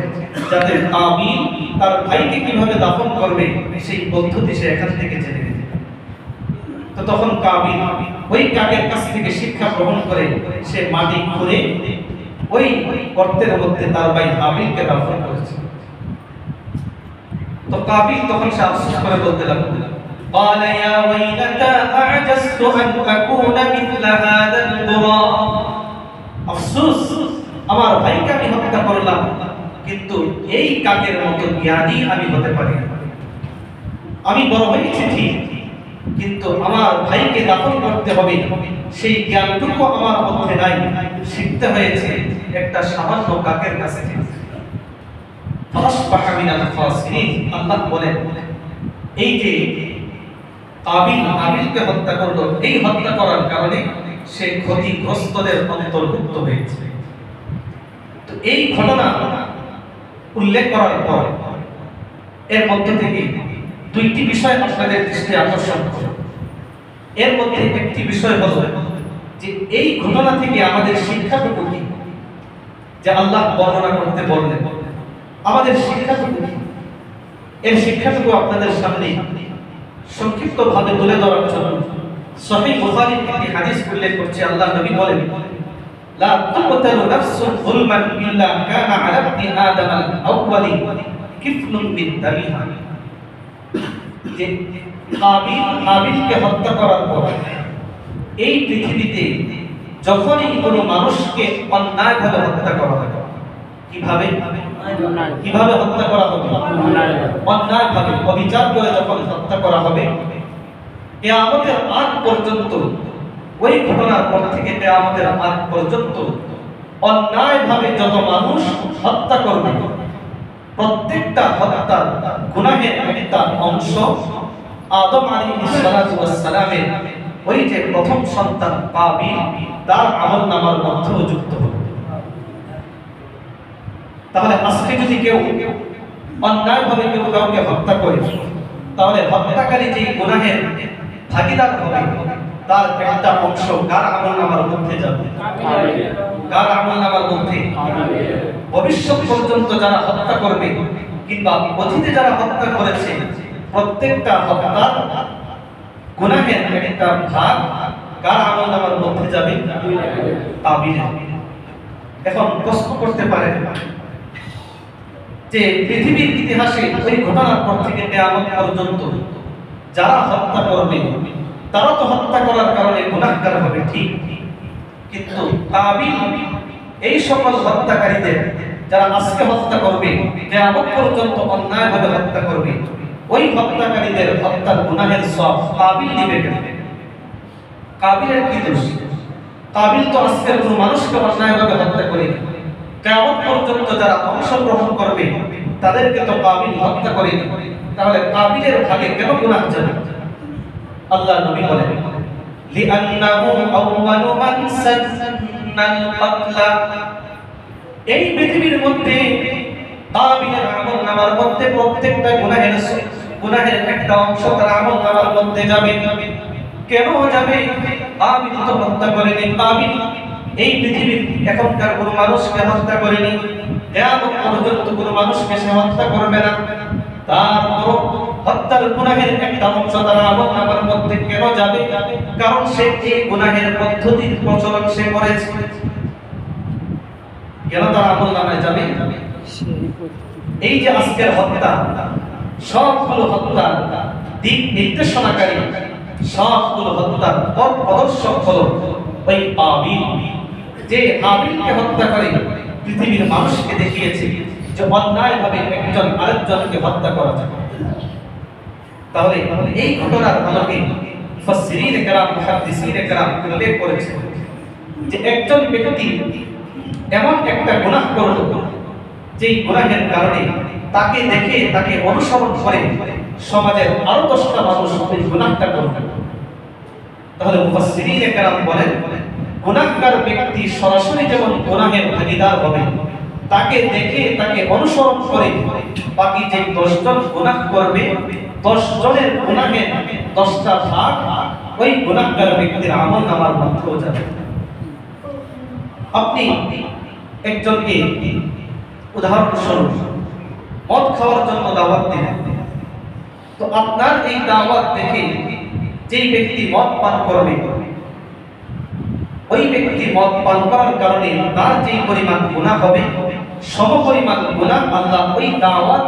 যাতে কাবিল তার ভাইকে কিভাবে দাফন করবে সেই পদ্ধতি সে এখান থেকে জেনে গেছে। তো তখন কাবিল ওই কাকের কাছ থেকে শিক্ষা গ্রহণ করে সে মাটি খুঁড়ে ওই গর্তের মধ্যে তার ভাই হাবিলকে দাফন করেছে। তো কাবিল তখন সে আফসোস করে বলতে লাগলো قال يا ويلتى أعجزت أن أكون مثل هذا الغراب, আফসোস আমার ভাইকে আমি হত্যা করলাম, কিন্তু এই কাকের মতো জ্ঞানী আমি হতে পারি না। আমি বড় হয়েছি ঠিক, কিন্তু আমার ভাইকে দাফন করতে হবে সেই জ্ঞানটুকু আমার মধ্যে নাই, শিখতে হয়েছে একটা সামান্য কাকের কাছে। ফাসবাহা মিনাল খাসিরিন, আল্লাহ বলেন এই যে কাবিল হাবিলকে হত্যা করলো, এই হত্যা করার কারণে সে ক্ষতিগ্রস্তদের অন্তর্ভুক্ত হয়েছে। তো এই ঘটনা উল্লেখ করার পর এর মধ্যে থেকে দুইটি বিষয় আপনাদের দৃষ্টি আকর্ষণ করব। এর মধ্যে একটি বিষয় হলো যে এই ঘটনা থেকে আমাদের শিক্ষাটুকু কি, যে আল্লাহ বর্ণনা করতে বললেন, আমাদের শিক্ষাটুকু কি, এর শিক্ষাটুকু আপনাদের সামনে সংক্ষিপ্ত ভাবে তুলে ধরার জন্য সহিহ বুখারীর একটি হাদিস উল্লেখ করছে। আল্লাহ নবী বলেন লা তুকতালু নাফসুন যুলমান ইল্লা কানা আলা ইবনি আদম আল-আউওয়ালি কিফলুন মিন দামিহা, যে কাবিল হাবিলকে হত্যা করার পর এই পৃথিবীতে যখনই কোনো মানুষকে অন্যায়ভাবে হত্যা করা হয়, কিভাবে হত্যা করা হবে? অন্যায়ভাবে, অবিচার করে যখন হত্যা করা হবে, কিয়ামতের আগ পর্যন্ত, ওই ঘটনার পর থেকে কিয়ামতের আগ পর্যন্ত অন্যায়ভাবে যত মানুষ হত্যা করবে, প্রত্যেকটা হত্যার গুনাহের একটা অংশ আদম আলাইহিস সালাতু ওয়াস সালামের ওই যে প্রথম সন্তান কাবিল তার আমলনামার মধ্যে যুক্ত হবে। তাহলে আজকে যদি কেউ অন্যায়ভাবে কেউ কাউকে হত্যা করে, তাহলে হত্যাকারী যে গুনাহের ভাগীদার হবে তার একটা অংশ কার আমলনামার মধ্যে যাবে? কার আমলনামার মধ্যে? ভবিষ্যৎ পর্যন্ত যারা হত্যা করবে কিংবা অতীতে যারা হত্যা করেছে, প্রত্যেকটা হত্যার গুনাহের একটা ভাগ কার আমলনামার মধ্যে যাবে? কাবিলের। এখন প্রশ্ন করতে পারেন যে পৃথিবীর ইতিহাসে ওই ঘটনার পর থেকে কিয়ামত পর্যন্ত যারা হত্যা করবে তারা তো হত্যা করার কারণে গুনাহগার হবে, ঠিক, কিন্তু কাবিল এই সকল হত্যাকারীদের যারা আজকে হত্যা করবে, কিয়ামত পর্যন্ত অন্যায়ভাবে হত্যা করবে, ওই হত্যাকারীদের হত্যার গুনাহের সওয়াব কাবিল নেবে কেন? কাবিলের কি দোষ? কাবিল তো আজকে কোনো মানুষকে অন্যায়ভাবে হত্যা করেনি, কিয়ামত পর্যন্ত যারা অংশগ্রহণ করবে তাদেরকে তো কাবিল হত্যা করেনি, তাহলে কাবিলের ভাগে কেন গুনাহ যাবে? আল্লাহ নবী বলেন লিআন্নাহু আউওয়ালু মান সান্নাল কাতলা, এই পৃথিবীর মধ্যে কাবিলের আমলনামার মধ্যে প্রত্যেকটা গুনাহের একটা অংশ তার আমলনামার মধ্যে যাবে। কেন যাবে? কাবিল তো হত্যা করেনি, কাবিল এই পৃথিবীর এখনকার কোনো মানুষকে হত্যা করেনি, কিয়ামত পর্যন্ত কোনো মানুষকে সে হত্যা করবে না। তারপর হত্যার গুনাহের একটা অংশ তার আমলনামার মধ্যে কেন যাবে? কারণ সে এই গুনাহের পদ্ধতির প্রচলন সে করেছে। কেন তার আমলনামায় যাবে? এই যে আজকের হত্যা, সবগুলো হত্যা দিক নির্দেশনাকারী, সবগুলো হত্যার পথ প্রদর্শক হলো ওই হাবিল। যে হাবিলকে হত্যা করে পৃথিবীর মানুষকে দেখিয়েছে যে অন্যায়ভাবে একজন আরেকজনকে হত্যা করা যায়। তাহলে এই ঘটনার আলোকে মুফাসসিরিনে কেরাম, মুহাদ্দিসিনে কেরাম উল্লেখ করেছে যে একজন ব্যক্তি এমন একটা গুনাহ করলো যেই গুনাহের কারণে তাকে দেখে, তাকে অনুসরণ করে সমাজের আরো 10টা মানুষ ওই গুনাহটা করবে। তাহলে মুফাসসিরিনে কেরাম বলেন, গুনাহগার ব্যক্তি সরাসরি যেমন গুনাহের ভাগীদার হবে, তাকে দেখে, তাকে অনুসরণ করে বাকি যে 10 জন গুনাহ করবে, 10 জনের গুনাহের 10টা ভাগ ওই গুনাহগার ব্যক্তির আমলনামার মধ্যেও যাবে। আপনি একজনকে উদাহরণস্বরূপ মদ খাওয়ার জন্য দাওয়াত দিলেন, তো আপনার এই দাওয়াত দেখে যেই ব্যক্তি মদ পান করবে, ওই ব্যক্তি মদ পান করার কারণে তার যেই পরিমাণ গুনাহ হবে, সমপরিমাণ গুনাহ আল্লাহ ওই দাওয়াত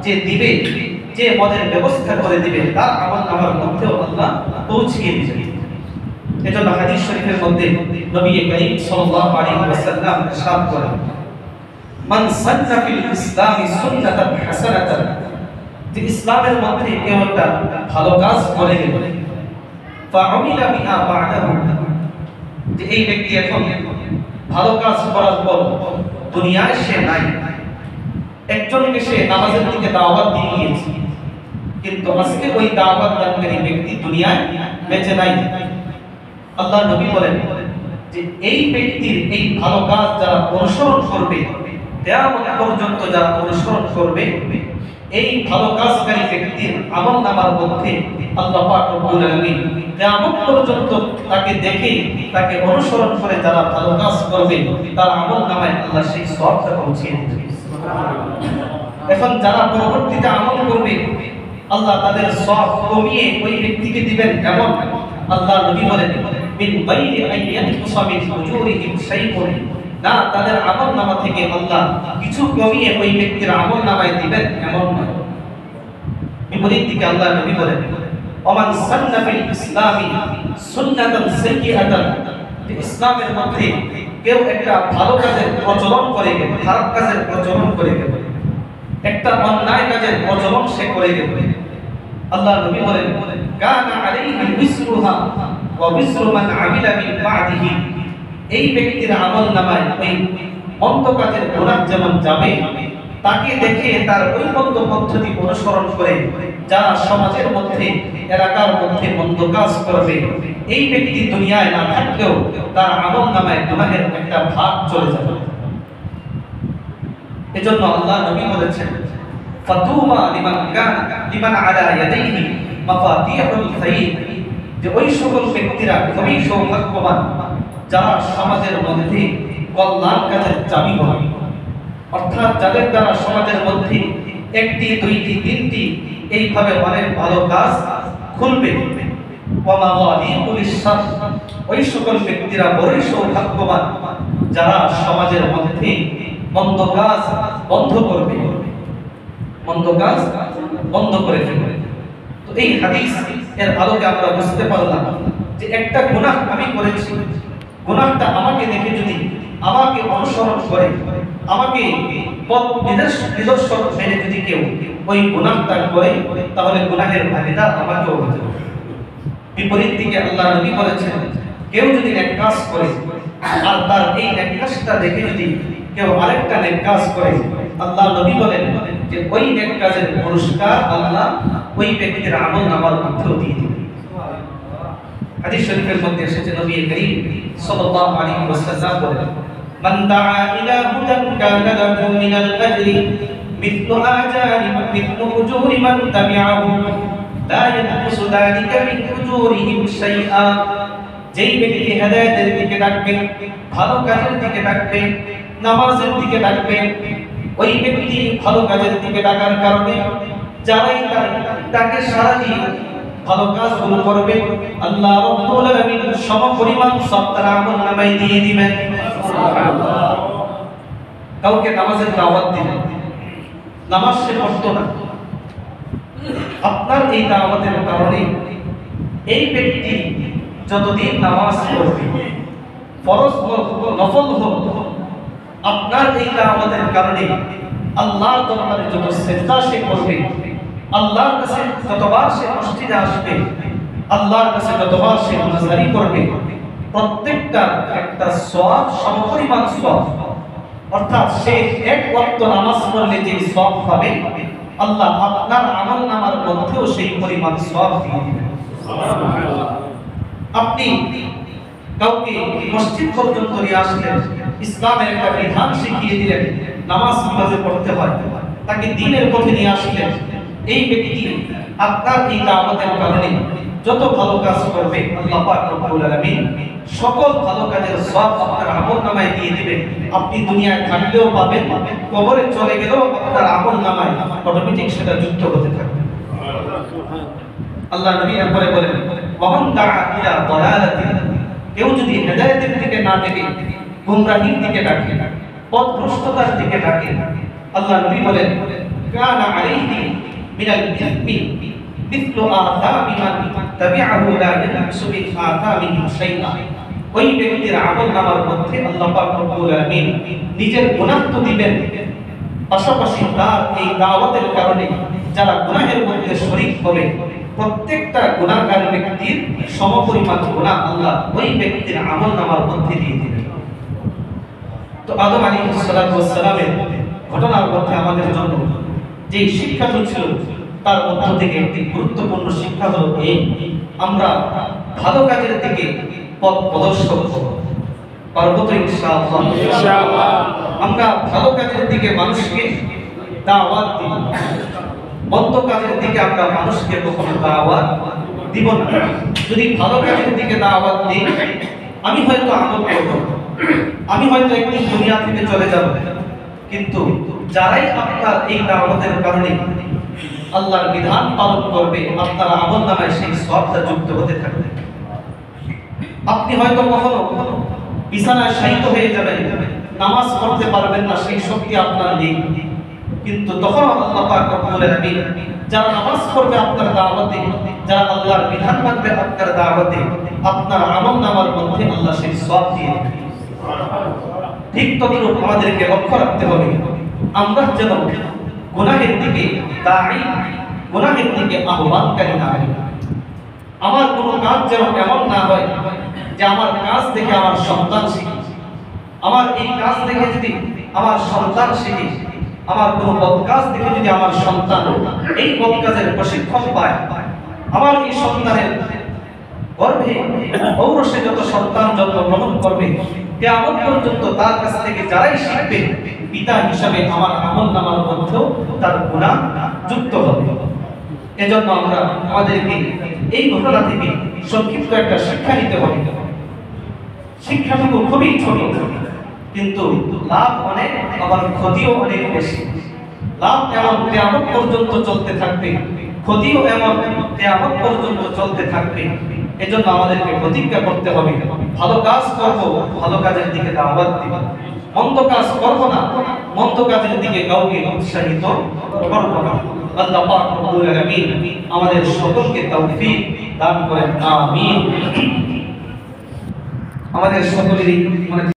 যে দিবে, যে মদের ব্যবস্থা করে দিবে, তার আমলনামার মধ্যেও আল্লাহ পৌঁছিয়ে দিবেন। এজন্য হাদিস শরীফের মধ্যে নবী করিম সাল্লাল্লাহু আলাইহি ওয়াসাল্লাম ইরশাদ করেন, মান সান্না ফিল ইসলামি সুন্নাতান হাসানাতান, যে ইসলামের মধ্যে কেউ একটা ভালো কাজ করে গেল, ফাআমিলা বিহা বা'দাহু, যে এই ব্যক্তি এখন ভালো কাজ করার পর দুনিয়ায় সে নাই। একজনকে সে নামাজের দিকে দাওয়াত দিয়ে গিয়েছে, কিন্তু আজকে ওই দাওয়াত দানকারী ব্যক্তি দুনিয়ায় বেঁচে নাই। আল্লাহ নবী বলেন যে এই ব্যক্তির এই ভালো কাজ যারা অনুসরণ করবে, কিয়ামত পর্যন্ত যারা অনুসরণ করবে, এই ভালো কাজকারী ব্যক্তির আমলনামার মধ্যে আল্লাহ পাক রব্বুল আলামিন কিয়ামত পর্যন্ত তাকে দেখে, তাকে অনুসরণ করে যারা ভালো কাজ করবে, তার আমলনামায় আল্লাহ সেই সওয়াবটা পৌঁছিয়ে দিবেন। এখন যারা পরবর্তীতে আমল করবে, আল্লাহ তাদের সওয়াব কমিয়ে ওই ব্যক্তিকে দিবেন। এমন আল্লাহ নবী বলেন, মিন গায়রি আইয়ানকুসা মিন উজুরিহিম শাইউন, না তাদের আমলনামা থেকে আল্লাহ কিছু কমিয়ে ওই ব্যক্তির আমলনামায় দিবেন, এমন নয়। বিপরীত দিকে আল্লাহ নবী বলেন, ওমান সান্না ফিল ইসলামি সুন্নাতান সাইয়্যাতান, যে ইসলামের মধ্যে কেউ একটা ভালো কাজের প্রচলন করে গেল, খারাপ কাজের প্রচলন করে গেল, একটা অন্যায় কাজের প্রচলন সে করে গেল, আল্লাহ নবী বলেন, কানা আলাইহি বিসরুহা ওয়া বিসরু মান আমিলা মিন বা'দিহি, এই ব্যক্তির আমলনামায় ওই মন্দ কাজের গুনাহ যেমন যাবে, তাকে দেখে তার ওই মন্দ পদ্ধতি অনুসরণ করে যারা সমাজের মধ্যে, এলাকার মধ্যে মন্দ কাজ করবে, এই ব্যক্তি দুনিয়ায় না থাকলেও তার আমলনামায় গুনাহের একটা ভাগ চলে যাবে। এজন্য আল্লাহ নবী বলেছেন, ফাতুবা লিমান আলা ইয়াদাইহি মাফাতিহুল খাইর, যে ওই সকল ব্যক্তিরা খুবই সৌভাগ্যবান যারা সমাজের মধ্যে কল্যাণ কাজের চাবি হবে, অর্থাৎ যাদের দ্বারা সমাজের মধ্যে 1টি 2টি 3টি এইভাবে অনেক ভালো কাজ খুলবে। ওয়া মাওয়ালিকুল শার, ওই সকল ব্যক্তিরা বড়ই সৌভাগ্যবান যারা সমাজের মধ্যে মন্দ কাজ বন্ধ করবে, মন্দ কাজ বন্ধ করে দেবে। তো এই হাদিস এর আলোকে আমরা বুঝতে পারলাম যে একটা গুনাহ আমি করেছি, গুনাহটা আমাকে দেখে যদি আমাকে অনুসরণ করে, আমাকে পথ নিদর্শন মেনে যদি কেউ ওই গুনাহটা করে, তাহলে গুনাহের ভাগীদার আমাকেও হতে হবে। বিপরীত দিকে আল্লাহ নবী বলেছেন, কেউ যদি নেক কাজ করে আর তার এই নেক কাজটা দেখে যদি কেউ আরেকটা নেক কাজ করে, আল্লাহ নবী বলেন যে ওই নেক কাজের পুরস্কার আল্লাহ ওই ব্যক্তির আমলনামার মধ্যে দিয়ে দিবেন। হাদিস শরীফের মধ্যে এসেছে, নবী করিম সাল্লাল্লাহু আলাইহি ওয়াসাল্লাম বলেন, মান দাআ ইলা হুদান কানা লাহু মিনাল আজরি মিথলু উজুরি মান তাবিআহু লা ইয়ানকুসু যালিকা মিন উজুরিহিম শাইআ, যেই ব্যক্তি হেদায়েতের দিকে ডাকবে, ভালো কাজের দিকে ডাকবে, নামাজের দিকে ডাকবে, ওই ব্যক্তি ভালো কাজের দিকে ডাকার কারণে যারাই তাকে সারা দিয়ে ভালো কাজগুলো করবে, আল্লাহ রাব্বুল আলামিন সমপরিমাণ সওয়াব তার আমলনামায় দিয়ে দিবেন। সুবহানাল্লাহ। কাউকে নামাজের দাওয়াত দিলেন, নামাজ সে পড়তো না, আপনার এই দাওয়াতের কারণে এই ব্যক্তি যতদিন নামাজ পড়বে, ফরজ হোক নফল হোক, আপনার এই দাওয়াতের কারণে আল্লাহর দরবারে যত সিজদা সে করবে, আল্লাহর কাছে যতবার সে মসজিদে আসবে, আল্লাহর কাছে যতবার সে মুনাজারি করবে, প্রত্যেকটা একটা সওয়াব সমপরিমাণ সওয়াব, অর্থাৎ সে এক ওয়াক্ত নামাজ পড়লে যে সওয়াব পাবে, আল্লাহ আপনার আমলনামার মধ্যেও সেই পরিমাণ সওয়াব দিয়ে দিবেন। সুবহানাল্লাহ। আপনি কাউকে মসজিদ পর্যন্ত নিয়ে আসলেন, ইসলামের একটা বিধান শিখিয়ে দিলেন, নামাজ কিভাবে পড়তে হয়, তাকে দ্বীনের পথে নিয়ে আসলেন, এই ব্যক্তি আপনার এই দাওয়াতের কারণে যত ভালো কাজ করবে, আল্লাহ পাক রব্বুল আলামিন সকল ভালো কাজের সওয়াব আপনার আমলনামায় দিয়ে দিবেন। আপনি দুনিয়ায় থাকলেও পাবেন, কবরে চলে গেলেও আপনার আমলনামায় অটোমেটিক সেটা যুক্ত হতে থাকবে। আল্লাহ নবী এরপরে বলেন, ওয়ামান দাআ ইলা দালালাতিন, কেউ যদি হেদায়েতের দিকে না ডেকে গোমরাহির দিকে ডাকে, পথভ্রষ্টতার দিকে ডাকে, আল্লাহ নবী বলেন, কানা আলাইহি মিনাল ইসমি মিথলু আতামি মান তাবিআহু লা ইয়ানকুসু মিন আতামিহি শাইআ। ওই ব্যক্তির আমলনামার মধ্যে আল্লাহ পাক রব্বুল আলামিন নিজের গুনাহ তো দিবেন, পাশাপাশি তার এই দাওয়াতের কারণে যারা গুনাহের মধ্যে শরীক হবে, প্রত্যেকটা গুনাহগার ব্যক্তির সমপরিমাণ গুনাহ আল্লাহ ওই ব্যক্তির আমলনামার মধ্যে দিয়ে দিবেন। তো আদম আলাইহিস সালাতু ওয়াস সালামের ঘটনার মধ্যে আমাদের জন্য যে শিক্ষাটা ছিল, তার মধ্য থেকে একটি গুরুত্বপূর্ণ শিক্ষা হলো এই, আমরা ভালো কাজের দিকে পথ প্রদর্শক হব। পারবো তো ইনশাআল্লাহ? ইনশাআল্লাহ। আমরা ভালো কাজের দিকে মানুষকে দাওয়াত দিব, মন্দ কাজের দিকে আমরা মানুষকে কখনো দাওয়াত দিব না। যদি ভালো কাজের দিকে দাওয়াত দিই, আমি হয়তো আমল করব, আমি হয়তো একদিন দুনিয়া থেকে চলে যাব, কিন্তু যারাই আপনার এই দাওয়াতের কারণে আল্লাহর বিধান পালন করবে, আপনার আমলনামায় সেই সওয়াবটা যুক্ত হতে থাকবে। আপনি হয়তো কখনো বিছানায় শায়িত হয়ে যাবেন, নামাজ পড়তে পারবেন না, সেই শক্তি আপনার নেই, কিন্তু তখন আল্লাহ পাক রব্বুল আলামিন যারা নামাজ পড়বে আপনার দাওয়াতে, যারা আল্লাহর বিধান মানবে আপনার দাওয়াতে, আপনার আমলনামার মধ্যে আল্লাহ সেই সওয়াব দিয়ে দেবেন। ঠিক ততটুকু আমাদেরকে লক্ষ্য রাখতে হবে, আমরা যেন গুনাহের দিকে দাঈ, গুনাহের দিকে আহ্বানকারী না হই। আমার কোনো কাজ যেন এমন না হয় যে আমার কাজ দেখে আমার সন্তান শিখে, আমার এই কাজ দেখে যদি আমার সন্তান শিখে, আমার কোনো বদ কাজ দেখে যদি আমার সন্তান এই বদ কাজের প্রশিক্ষণ পায়, আমার এই সন্তানের গর্ভে ঔরসে যত সন্তান জন্মগ্রহণ করবে, কিয়ামত পর্যন্ত তার কাছ থেকে যারাই শিখবে, পিতা হিসাবে আমার আমলনামার মধ্যেও তার গুনাহ যুক্ত হবে। এজন্য আমরা আমাদেরকে এই ঘটনা থেকে সংক্ষিপ্ত একটা শিক্ষা নিতে হবে। শিক্ষাটুকু খুবই ছোট, কিন্তু লাভ অনেক, আবার ক্ষতিও অনেক বেশি। লাভ এমন কিয়ামত পর্যন্ত চলতে থাকবে, ক্ষতিও এমন কিয়ামত পর্যন্ত চলতে থাকবে। এজন্য আমাদেরকে প্রতিজ্ঞা করতে হবে, ভালো কাজ করব, ভালো কাজের দিকে দাওয়াত দিব, মন্দ কাজ করব না, মন্দ কাজের দিকে কাউকে উৎসাহিত করব না। আল্লাহ পাক রব্বুল আলামিন আমাদের সকলকে তৌফিক দান করেন, আমিন। আমাদের সকলেরই